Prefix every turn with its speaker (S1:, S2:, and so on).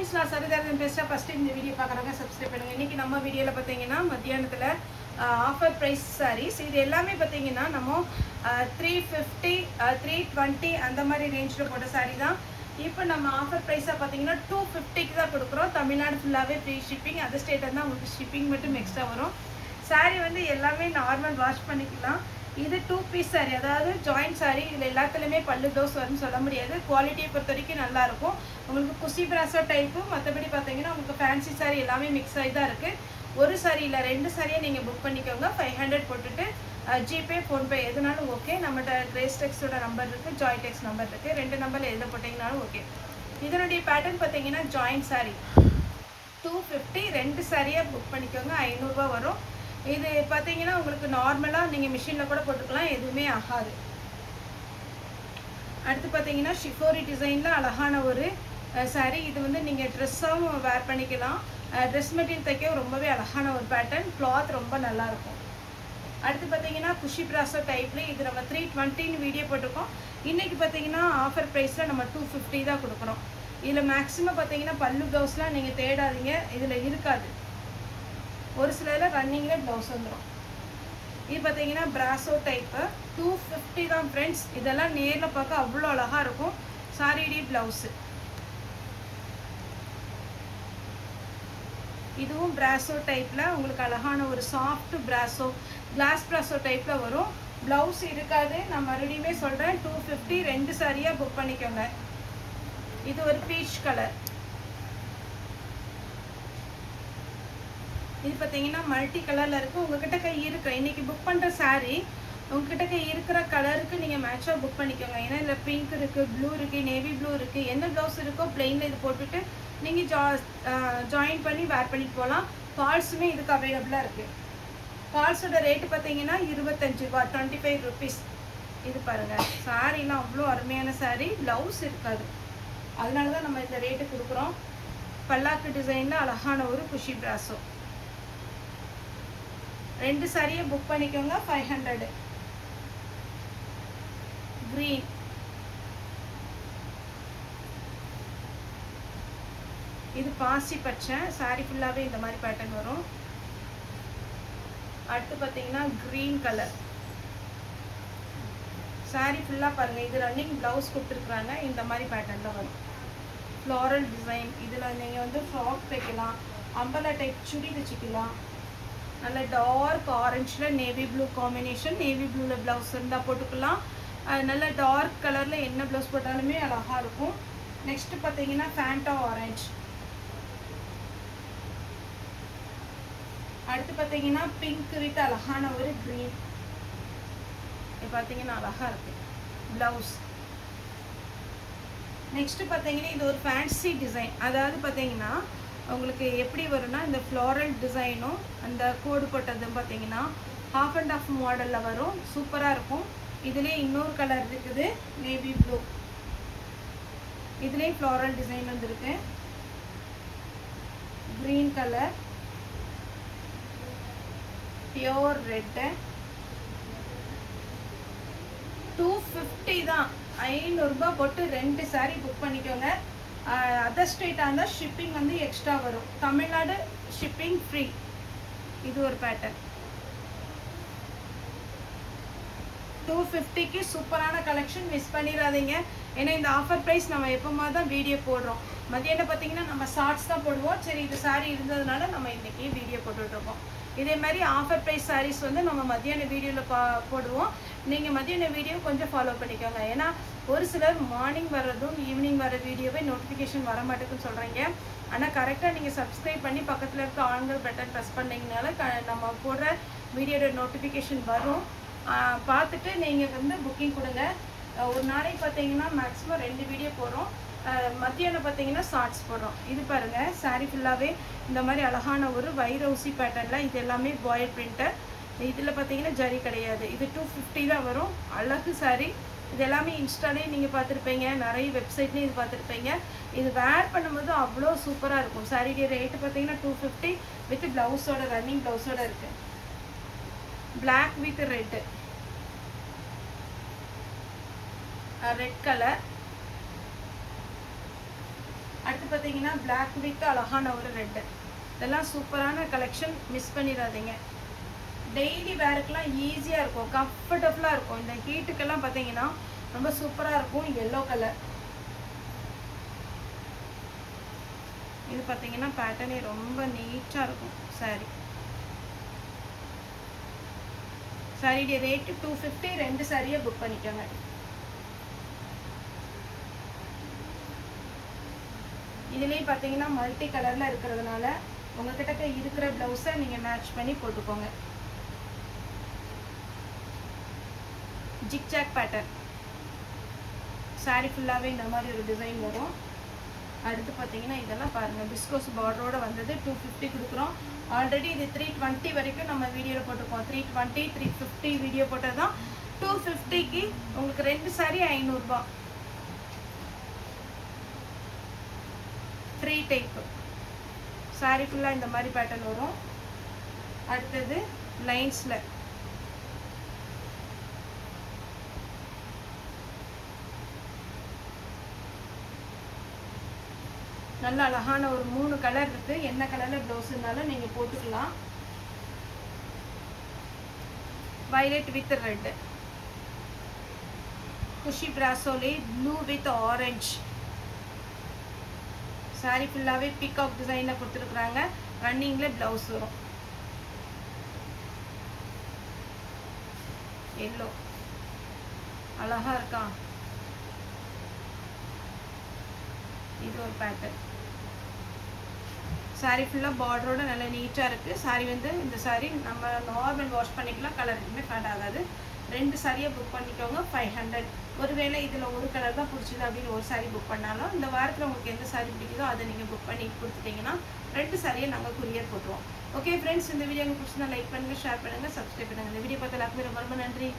S1: Friends, நான் சரிதாரன் பேசுகிறேன். First இந்த வீடியோ பார்க்குறவங்க சப்ஸ்கிரைப் பண்ணுங்கள். இன்றைக்கி நம்ம வீடியோவில் பார்த்தீங்கன்னா மத்தியானத்தில் ஆஃபர் ப்ரைஸ் சாரீஸ் இது எல்லாமே பார்த்தீங்கன்னா நம்ம 350 320 அந்த மாதிரி ரேஞ்சில் போட்ட சாரீ தான். இப்போ நம்ம ஆஃபர் ப்ரைஸாக பார்த்தீங்கன்னா 250க்கு தான் கொடுக்குறோம். தமிழ்நாடு ஃபுல்லாகவே ஃப்ரீ ஷிப்பிங். அதர் ஸ்டேட்டாக இருந்தால் உங்களுக்கு ஷிப்பிங் மட்டும் எக்ஸ்ட்ரா வரும். சாரீ வந்து எல்லாமே நார்மல் வாஷ் பண்ணிக்கலாம். இது 2 பீஸ் சாரீ, அதாவது ஜாயிண்ட் சாரீ. இதில் எல்லாத்துலேயுமே பல்லு ப்ளவுஸ் வரும்னு சொல்ல முடியாது. குவாலிட்டியை பொறுத்த வரைக்கும் நல்லாயிருக்கும். உங்களுக்கு குசி பிராசோ டைப்பு, மற்றபடி பார்த்தீங்கன்னா உங்களுக்கு ஃபேன்சி சாரீ எல்லாமே மிக்ஸ் ஆகி தான் இருக்குது. ஒரு சாரீ இல்லை 2 சாரியை நீங்கள் புக் பண்ணிக்கோங்க. 500 போட்டுட்டு ஜிபே ஃபோன்பே எதுனாலும் ஓகே. நம்மகிட்ட கிரேஸ் டெக்ஸோட நம்பர் இருக்குது, ஜாய் டெக்ஸ் நம்பர் இருக்குது. 2 நம்பரில் எதில் போட்டிங்கனாலும் ஓகே. இதனுடைய பேட்டர்ன் பார்த்தீங்கன்னா ஜாயிண்ட் சாரீ 250. 2 சாரியை புக் பண்ணிக்கோங்க. 500 ரூபா வரும். இது பார்த்தீங்கன்னா உங்களுக்கு நார்மலாக நீங்கள் மிஷினில் கூட போட்டுக்கலாம், எதுவுமே ஆகாது. அடுத்து பார்த்தீங்கன்னா ஷிஃபோரி டிசைனில் அழகான ஒரு சாரீ. இது வந்து நீங்கள் ட்ரெஸ்ஸாகவும் வேர் பண்ணிக்கலாம். ட்ரெஸ் மெட்டீரியல் தைக்க ரொம்பவே அழகான ஒரு பேட்டர்ன். கிளாத் ரொம்ப நல்லாயிருக்கும். அடுத்து பார்த்தீங்கன்னா குஷி பிராசோ டைப்பில் இது நம்ம 320 வீடியோ போட்டிருக்கோம். இன்றைக்கி பார்த்தீங்கன்னா ஆஃபர் ப்ரைஸில் நம்ம 250 தான் கொடுக்குறோம். இதில் மேக்ஸிமம் பார்த்தீங்கன்னா பல்லு ப்ளவுஸ்லாம் நீங்கள் தேடாதீங்க, இதில் இருக்காது. ஒரு சிலரில் ரன்னிங்கில் ப்ளவுஸ் வந்துடும். இது பார்த்தீங்கன்னா பிராசோ டைப்பு 250 தான் ஃப்ரெண்ட்ஸ். இதெல்லாம் நேரில் பார்க்க அவ்வளோ அழகாக இருக்கும். சாரிடி ப்ளவுஸு. இதுவும் பிராசோ டைப்பில் உங்களுக்கு அழகான ஒரு சாஃப்ட் பிராசோ, கிளாஸ் பிராசோ டைப்பில் வரும். ப்ளவுஸ் இருக்காது. நான் மறுபடியுமே சொல்கிறேன், 250 2 சாரியாக புக் பண்ணிக்கோங்க. இது ஒரு பீச் கலர். இது பார்த்தீங்கன்னா மல்டி கலரில் இருக்குது. உங்கள்கிட்ட கை இருக்கிற இன்றைக்கி புக் பண்ணுற சாரீ உங்கள்கிட்ட கை இருக்கிற கலருக்கு நீங்கள் மேட்சாக புக் பண்ணிக்கோங்க. ஏன்னா இதில் பிங்க் இருக்குது, ப்ளூ இருக்குது, நேவி ப்ளூ இருக்குது. என்ன ப்ளவுஸ் இருக்கோ பிளெயினில் இது போட்டுட்டு நீங்கள் ஜாயின் பண்ணி வேர் பண்ணிட்டு போகலாம். ஃபால்ஸுமே இதுக்கு அவைலபிளாக இருக்குது. ஃபால்ஸோட ரேட்டு பார்த்தீங்கன்னா 25 ரூபா, 25 ருபீஸ். இது பாருங்கள், சாரீலாம் அவ்வளோ அருமையான சாரீ. ப்ளவுஸ் இருக்காது, அதனால தான் நம்ம இந்த ரேட்டு கொடுக்குறோம். பல்லாக்கு டிசைனில் அழகான ஒரு குஷி பிராசோ. 2 சாரியை புக் பண்ணிக்கோங்க. 500. கிரீன். இது பாசி பச்சை. சாரி ஃபுல்லாகவே இந்த மாதிரி பேட்டர்ன் வரும். அடுத்து பார்த்தீங்கன்னா க்ரீன் கலர். சாரி ஃபுல்லாக பாருங்கள், இது ரன்னிங் ப்ளவுஸ் கொடுத்துருக்குறாங்க. இந்த மாதிரி பேட்டர்னில் வரும். Floral design. இதில் நீங்கள் வந்து ஃப்ராக் தைக்கலாம், அம்பலா டைப் சுடி தைச்சிக்கலாம். நல்ல டார்க் ஆரஞ்சில் நேவி ப்ளூ காம்பினேஷன். நேவி ப்ளூவில் ப்ளவுஸ் இருந்தால் போட்டுக்கலாம். நல்ல டார்க் கலரில் என்ன ப்ளவுஸ் போட்டாலுமே அழகாக இருக்கும். நெக்ஸ்ட்டு பார்த்தீங்கன்னா ஃபேண்டா ஆரஞ்ச். அடுத்து பார்த்தீங்கன்னா பிங்க் வித் அழகான ஒரு க்ரீன். இது பார்த்தீங்கன்னா அழகாக இருக்குது ப்ளவுஸ். நெக்ஸ்ட்டு பார்த்தீங்கன்னா இது ஒரு ஃபேன்சி டிசைன். அதாவது பார்த்தீங்கன்னா உங்களுக்கு எப்படி வரும்னா, இந்த ஃப்ளாரல் டிசைனும் அந்த கோடு போட்டதும் பார்த்தீங்கன்னா ஹாஃப் அண்ட் ஆஃப் மாடலில் வரும். சூப்பராக இருக்கும். இதுலேயே இன்னொரு கலர் இருக்குது, நேவி ப்ளூ. இதுலேயும் ஃப்ளாரல் டிசைன் வந்துருக்கு. Green colour, pure red. 250 தான். 500 ரூபா போட்டு 2 சாரீ புக் பண்ணிக்கோங்க. அதர் ஸ்டேட்டாக இருந்தால் ஷிப்பிங் வந்து எக்ஸ்ட்ரா வரும். Tamil Nadu shipping free. இது ஒரு பேட்டர்ன். 250க்கு சூப்பரான கலெக்ஷன். மிஸ் பண்ணிடாதீங்க. ஏன்னா இந்த ஆஃபர் ப்ரைஸ் நம்ம எப்போமா தான் வீடியோ போடுறோம். மதியானம் பார்த்தீங்கன்னா நம்ம ஷார்ட்ஸ் தான் போடுவோம். சரி, இது சாரீ இருந்ததுனால நம்ம இன்றைக்கி வீடியோ போட்டுட்ருக்கோம். இதே மாதிரி ஆஃபர் ப்ரைஸ் சாரீஸ் வந்து நம்ம மத்தியான வீடியோவில் போடுவோம். நீங்கள் மத்தியான வீடியோ கொஞ்சம் ஃபாலோ பண்ணிக்கோங்க. ஏன்னா ஒரு சிலர் மார்னிங் வர்றதும் ஈவினிங் வர வீடியோவே நோட்டிஃபிகேஷன் வர மாட்டேங்குன்னு சொல்கிறீங்க. ஆனால் கரெக்டாக நீங்கள் சப்ஸ்கிரைப் பண்ணி பக்கத்தில் இருக்க ஆன்கள் பட்டன் ப்ரெஸ் பண்ணிங்கனால நம்ம போடுற வீடியோட நோட்டிஃபிகேஷன் வரும். பார்த்துட்டு நீங்கள் வந்து புக்கிங் கொடுங்க. ஒரு நாளைக்கு பார்த்தீங்கன்னா மேக்ஸிமம் 2 வீடியோ போடுறோம். மத்தியானம் பார்த்தீங்கன்னா ஷார்ட்ஸ் போடுறோம். இது பாருங்கள், சாரீ ஃபுல்லாகவே இந்த மாதிரி அழகான ஒரு வைரவுசி பேட்டர்னில். இது எல்லாமே பாயில் பிரிண்டர். இதில் பார்த்தீங்கன்னா ஜரி கிடையாது. இது 250 தான் வரும். அழகு சாரீ. இது எல்லாமே இன்ஸ்டாலே நீங்கள் பார்த்துருப்பீங்க, நிறைய வெப்சைட்லேயும் இது பார்த்துருப்பீங்க. இது வேர் பண்ணும்போது அவ்வளோ சூப்பராக இருக்கும். சாரீடைய ரேட்டு பார்த்தீங்கன்னா 250 வித் ப்ளவுஸோட, ரன்னிங் ப்ளவுஸோட இருக்குது. Black with red. Red colour. அடுத்து அடுத்து பார்த்தீங்கன்னா பிளாக் வித் அழகான ஒரு ரெட்டு. இதெல்லாம் சூப்பரான கலெக்ஷன், மிஸ் பண்ணிடாதீங்க. டெய்லி வேருக்கெலாம் ஈஸியாக இருக்கும், கம்ஃபர்டபுளாக இருக்கும். இந்த ஹீட்டுக்கெல்லாம் பார்த்தீங்கன்னா ரொம்ப சூப்பராக இருக்கும். எல்லோ கலர் இது பார்த்தீங்கன்னா பேட்டர்னே ரொம்ப நீட்டாக இருக்கும். சாரி சாரியுடைய ரேட்டு 250. 2 சாரியை புக் பண்ணிக்கோங்க. இதுலேயும் பார்த்தீங்கன்னா மல்டி கலரில் இருக்கிறதுனால உங்ககிட்ட இருக்கிற ப்ளவுஸை நீங்கள் மேட்ச் பண்ணி போட்டுக்கோங்க. ஜிக்ஜாக் பேட்டர்ன் சாரி ஃபுல்லாகவே இந்த மாதிரி ஒரு டிசைன் வரும். அடுத்து பார்த்தீங்கன்னா இதெல்லாம் பாருங்கள், பிஸ்கோஸ் பார்டரோடு வந்தது. 250 கொடுக்குறோம். ஆல்ரெடி இது 320 வரைக்கும் நம்ம வீடியோவில் போட்டிருக்கோம். 320 350 வீடியோ போட்டது தான். 250க்கு உங்களுக்கு 2 சாரி 500 ரூபா. ஃப்ரீ டைப்பு சாரி ஃபுல்லாக இந்த மாதிரி பேட்டர்ன் வரும். அடுத்தது லைன்ஸில் நல்ல அழகான ஒரு 3 கலர் இருக்குது. என்ன கலரில் ப்ளவுஸ் இருந்தாலும் நீங்கள் போட்டுக்கலாம். வயலட் வித் ரெட், குஷி பிராசோலே ப்ளூ வித் ஆரஞ்ச். சாரி ஃபுல்லாகவே பீகாக் டிசைனில் கொடுத்துருக்குறாங்க. ரன்னிங்கில் ப்ளவுஸ் வரும். எல்லோ அழகாக இருக்கா? இது ஒரு பேட்டர்ன். சாரி ஃபுல்லாக பார்டரோட நல்லா நீட்டாக இருக்குது. சாரி வந்து இந்த சாரி நம்ம நார்மல் வாஷ் பண்ணிக்கலாம், கலர் எதுவுமே ஃபேட் ஆகாது. 2 சாரியை புக் பண்ணிக்கோங்க. 500. ஒருவேளை இதில் ஒரு கலர் தான் பிடிச்சிது அப்படின்னு ஒரு சாரி புக் பண்ணாலும் இந்த வாரத்தில் உங்களுக்கு எந்த சாரி பிடிக்குதோ அதை நீங்கள் புக் பண்ணி கொடுத்துட்டிங்கன்னா 2 சாரியை நாங்கள் குரியர் போட்டுருவோம். ஓகே ஃப்ரெண்ட்ஸ், இந்த வீடியோ உங்களுக்கு பிடிச்சிருந்தா லைக் பண்ணுங்கள், ஷேர் பண்ணுங்கள், சப்ஸ்கிரைப் பண்ணுங்கள். இந்த வீடியோ பார்த்து எல்லாருக்குமே ரொம்ப ரொம்ப நன்றி.